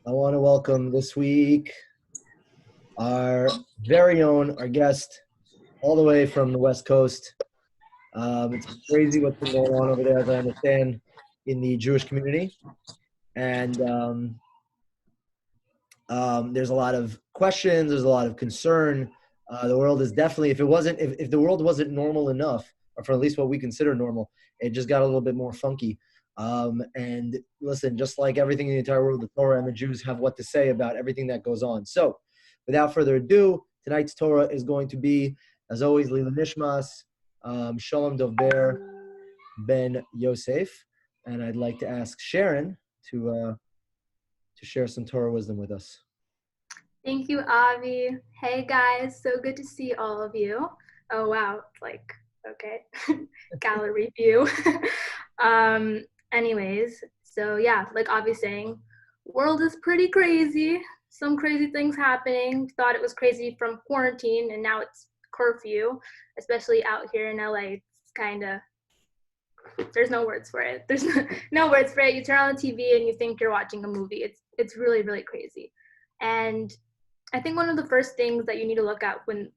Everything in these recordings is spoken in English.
I want to welcome this week our very own, our guest, all the way from the West Coast. It's crazy what's been going on over there, as I understand, in the Jewish community. And there's a lot of questions, there's a lot of concern. The world is definitely, if the world wasn't normal enough, or for at least what we consider normal, it just got a little bit more funky. And listen, just like everything in the entire world, the Torah and the Jews have what to say about everything that goes on. So, without further ado, tonight's Torah is going to be, as always, Lila Nishmas, Shalom Dovber Ben Yosef, and I'd like to ask Sharon to share some Torah wisdom with us. Thank you, Avi. Hey guys, so good to see all of you. Oh wow, okay, gallery view. Anyways, so yeah, like Avi's saying, world is pretty crazy. Some crazy things happening. Thought it was crazy from quarantine, and now it's curfew, especially out here in LA. It's kind of, there's no words for it. There's no words for it. You turn on the TV and you think you're watching a movie. It's really, really crazy. And I think one of the first things that you need to look at when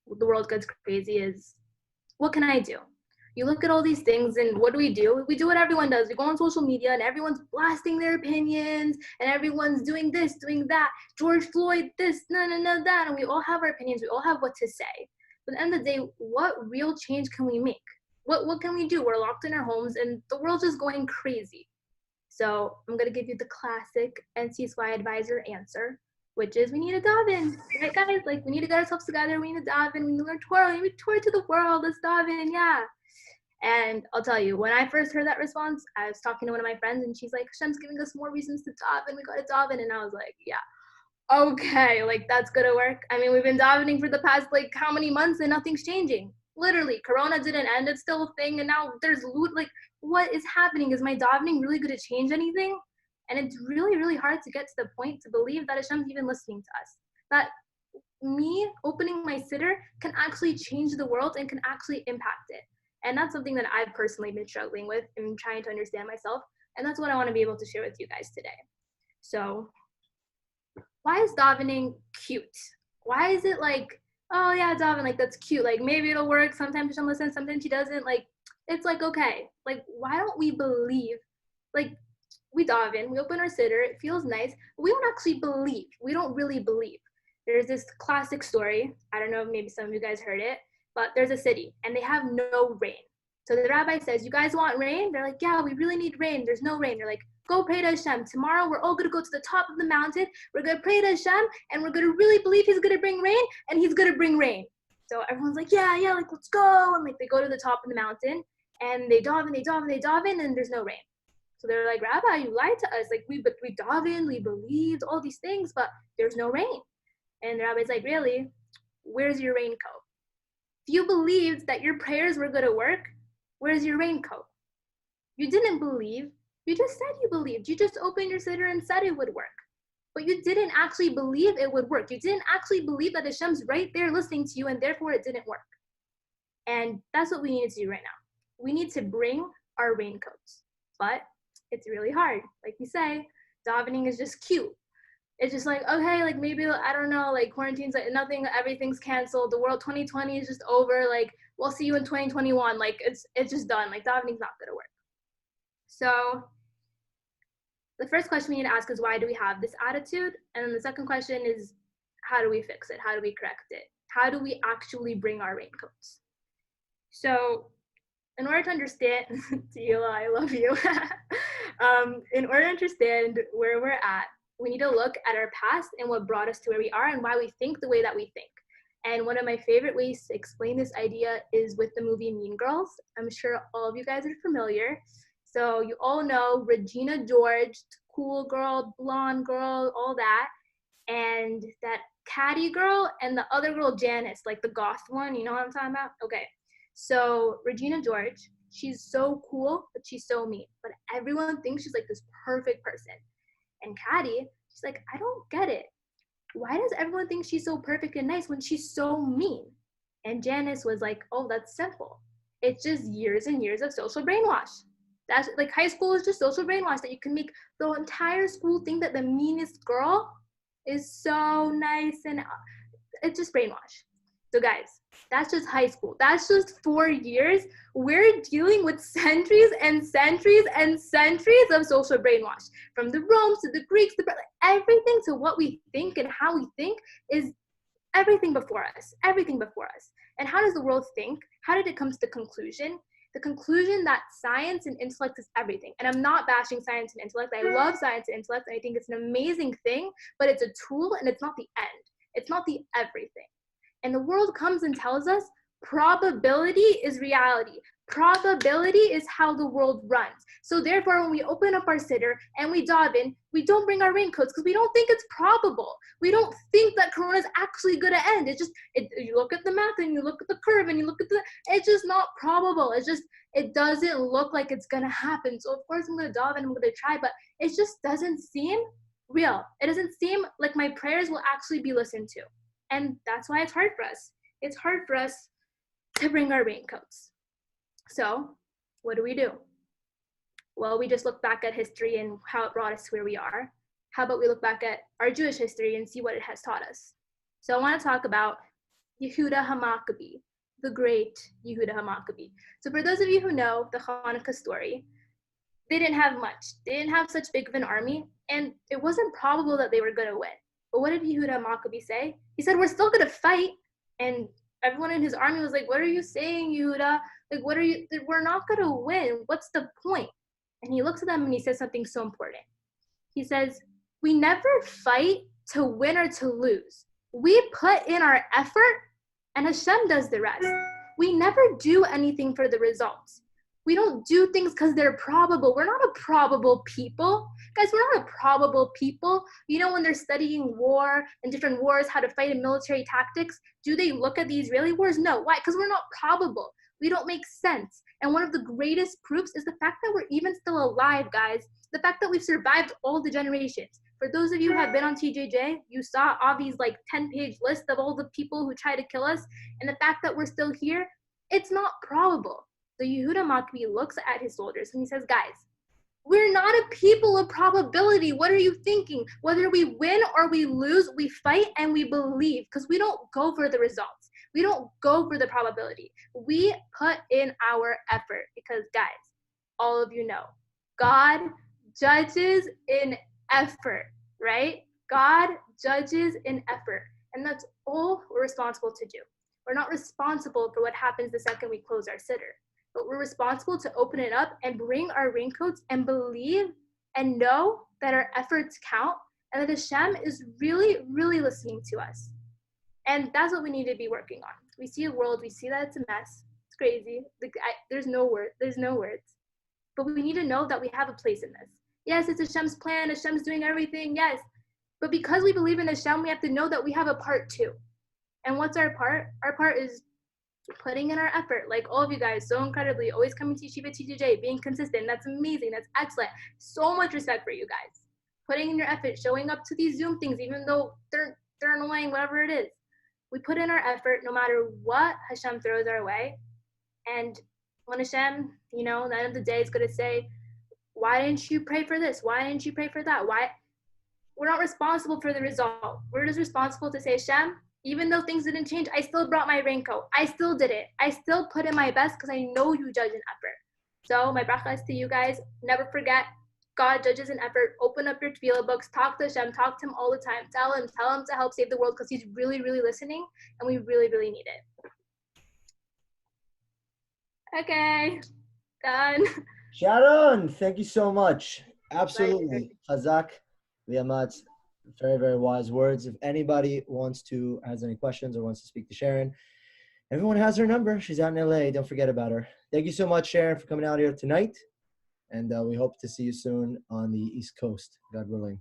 the world gets crazy is, what can I do? You look at all these things and what do? We do what everyone does. We go on social media and everyone's blasting their opinions and everyone's doing this, doing that. George Floyd, this, no, that. And we all have our opinions. We all have what to say. But at the end of the day, what real change can we make? What can we do? We're locked in our homes and the world's just going crazy. So I'm going to give you the classic NCSY advisor answer, which is we need to daven, right guys? Like we need to get ourselves together, we need to daven, we need to learn Torah, we need to tour to the world, let's daven, yeah. And I'll tell you, when I first heard that response, I was talking to one of my friends and she's like, Hashem's giving us more reasons to daven, we gotta daven. And I was like, yeah, okay, like that's gonna work. I mean, we've been davening for the past like how many months and nothing's changing. Literally, Corona didn't end, it's still a thing, and now there's loot. Like, what is happening? Is my davening really gonna change anything? And it's really, really hard to get to the point to believe that Hashem's even listening to us. That me opening my siddur can actually change the world and can actually impact it. And that's something that I've personally been struggling with and trying to understand myself. And that's what I want to be able to share with you guys today. So, why is davening cute? Why is it like, oh yeah, daven, like that's cute. Like maybe it'll work. Sometimes Hashem listens, sometimes he doesn't. Like, it's like, okay. Like, why don't we believe? Like, we daven, we open our siddur, it feels nice, but we don't actually believe. We don't really believe. There's this classic story. I don't know, maybe some of you guys heard it, but there's a city and they have no rain. So the rabbi says, you guys want rain? They're like, yeah, we really need rain. There's no rain. They're like, go pray to Hashem. Tomorrow we're all going to go to the top of the mountain. We're going to pray to Hashem and we're going to really believe he's going to bring rain and he's going to bring rain. So everyone's like, yeah, like let's go. And like they go to the top of the mountain and they daven and there's no rain. So they're like, Rabbi, you lied to us. Like we daven, we believed all these things, but there's no rain. And the rabbi's like, really? Where's your raincoat? If you believed that your prayers were going to work, where's your raincoat? You didn't believe. You just said you believed. You just opened your siddur and said it would work. But you didn't actually believe it would work. You didn't actually believe that Hashem's right there listening to you, and therefore it didn't work. And that's what we need to do right now. We need to bring our raincoats. But it's really hard. Like we say, davening is just cute. It's just like, okay, like maybe, I don't know, like quarantine's like nothing, everything's canceled. The world 2020 is just over. Like we'll see you in 2021. Like it's just done. Like davening's not gonna work. So the first question we need to ask is, why do we have this attitude? And then the second question is, how do we fix it? How do we correct it? How do we actually bring our raincoats? So in order to understand, Tila, I love you. In order to understand where we're at, we need to look at our past and what brought us to where we are and why we think the way that we think. And one of my favorite ways to explain this idea is with the movie Mean Girls. I'm sure all of you guys are familiar. So you all know Regina George, cool girl, blonde girl, all that. And that catty girl and the other girl, Janice, like the goth one, you know what I'm talking about? Okay. So Regina George, she's so cool, but she's so mean. But everyone thinks she's like this perfect person. And Caddy, she's like, I don't get it. Why does everyone think she's so perfect and nice when she's so mean? And Janice was like, oh, that's simple. It's just years and years of social brainwash. That's like high school is just social brainwash that you can make the entire school think that the meanest girl is so nice, and it's just brainwash. So guys, that's just high school. That's just 4 years. We're dealing with centuries and centuries and centuries of social brainwash. From the Romans to the Greeks, everything to what we think and how we think is everything before us, everything before us. And how does the world think? How did it come to the conclusion? The conclusion that science and intellect is everything. And I'm not bashing science and intellect. I love science and intellect, and I think it's an amazing thing, but it's a tool and it's not the end. It's not the everything. And the world comes and tells us probability is reality. Probability is how the world runs. So therefore, when we open up our siddur and we dive in, we don't bring our raincoats because we don't think it's probable. We don't think that Corona is actually going to end. It's just, you look at the math and you look at the curve and you look at it's just not probable. It doesn't look like it's going to happen. So of course I'm going to dive in and I'm going to try, but it just doesn't seem real. It doesn't seem like my prayers will actually be listened to. And that's why it's hard for us. It's hard for us to bring our raincoats. So what do? Well, we just look back at history and how it brought us to where we are. How about we look back at our Jewish history and see what it has taught us? So I want to talk about Yehuda HaMaccabee, the great Yehuda HaMaccabee. So for those of you who know the Hanukkah story, they didn't have much. They didn't have such big of an army, and it wasn't probable that they were going to win. But what did Yehuda HaMaccabee say? He said, we're still going to fight. And everyone in his army was like, what are you saying, Yehuda? Like, we're not going to win. What's the point? And he looks at them and he says something so important. He says, we never fight to win or to lose. We put in our effort and Hashem does the rest. We never do anything for the results. We don't do things because they're probable. We're not a probable people. Guys, we're not a probable people. You know, when they're studying war and different wars, how to fight in military tactics, do they look at the Israeli wars? No. Why? Because we're not probable. We don't make sense. And one of the greatest proofs is the fact that we're even still alive, guys. The fact that we've survived all the generations. For those of you who have been on TJJ, you saw Avi's 10-page list of all the people who tried to kill us. And the fact that we're still here, it's not probable. So Yehuda Maccabee looks at his soldiers and he says, guys, we're not a people of probability. What are you thinking? Whether we win or we lose, we fight and we believe because we don't go for the results. We don't go for the probability. We put in our effort because, guys, all of you know, God judges in effort, right? God judges in effort. And that's all we're responsible to do. We're not responsible for what happens the second we close our siddur. But we're responsible to open it up and bring our raincoats and believe and know that our efforts count and that Hashem is really, really listening to us. And that's what we need to be working on. We see a world, we see that it's a mess. It's crazy. There's no words. But we need to know that we have a place in this. Yes, it's Hashem's plan. Hashem's doing everything. Yes. But because we believe in Hashem, we have to know that we have a part too. And what's our part? Our part is putting in our effort, like all of you guys, so incredibly, always coming to Yeshivat TJJ, being consistent. That's amazing. That's excellent. So much respect for you guys. Putting in your effort, showing up to these Zoom things, even though they're annoying, whatever it is. We put in our effort no matter what Hashem throws our way. And when Hashem, at the end of the day, is going to say, why didn't you pray for this? Why didn't you pray for that? Why? We're not responsible for the result. We're just responsible to say, Hashem, even though things didn't change, I still brought my raincoat. I still did it. I still put in my best because I know you judge in effort. So my bracha is to you guys. Never forget, God judges in effort. Open up your tefillah books. Talk to Hashem. Talk to him all the time. Tell him to help save the world because he's really, really listening and we really, really need it. Okay, done. Sharon, thank you so much. Absolutely. Chazak, Liamat. Very, very wise words. If anybody has any questions or wants to speak to Sharon, everyone has her number. She's out in LA. Don't forget about her. Thank you so much, Sharon, for coming out here tonight. And we hope to see you soon on the East Coast, God willing.